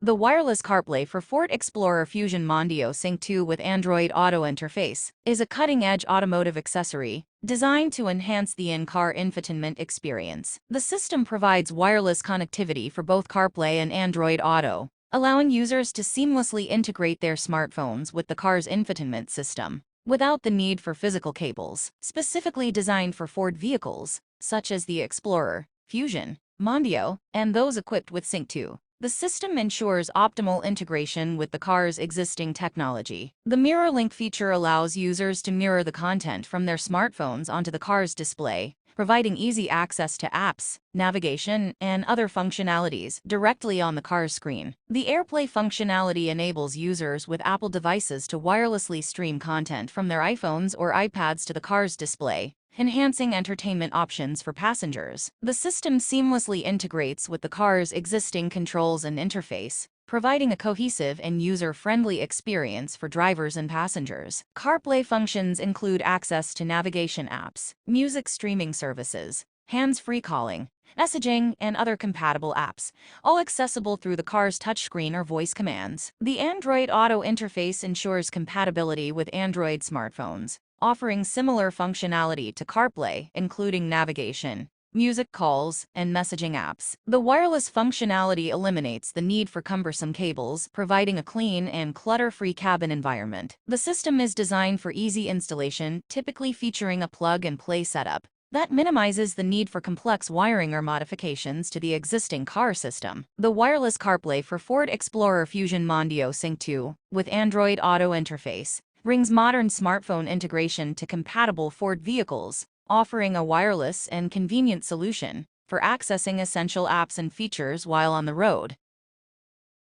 The wireless CarPlay for Ford Explorer Fusion Mondeo Sync 2 with Android Auto interface is a cutting-edge automotive accessory designed to enhance the in-car infotainment experience. The system provides wireless connectivity for both CarPlay and Android Auto, allowing users to seamlessly integrate their smartphones with the car's infotainment system without the need for physical cables. Specifically designed for Ford vehicles, such as the Explorer, Fusion, Mondeo, and those equipped with Sync 2. The system ensures optimal integration with the car's existing technology. The Mirror Link feature allows users to mirror the content from their smartphones onto the car's display, providing easy access to apps, navigation, and other functionalities directly on the car's screen. The AirPlay functionality enables users with Apple devices to wirelessly stream content from their iPhones or iPads to the car's display, enhancing entertainment options for passengers. The system seamlessly integrates with the car's existing controls and interface, providing a cohesive and user-friendly experience for drivers and passengers. CarPlay functions include access to navigation apps, music streaming services, hands-free calling, messaging, and other compatible apps, all accessible through the car's touchscreen or voice commands. The Android Auto interface ensures compatibility with Android smartphones, offering similar functionality to CarPlay, including navigation, music calls, and messaging apps. The wireless functionality eliminates the need for cumbersome cables, providing a clean and clutter-free cabin environment. The system is designed for easy installation, typically featuring a plug-and-play setup that minimizes the need for complex wiring or modifications to the existing car system. The wireless CarPlay for Ford Explorer Fusion Mondeo Sync 2 with Android Auto interface brings modern smartphone integration to compatible Ford vehicles, offering a wireless and convenient solution for accessing essential apps and features while on the road.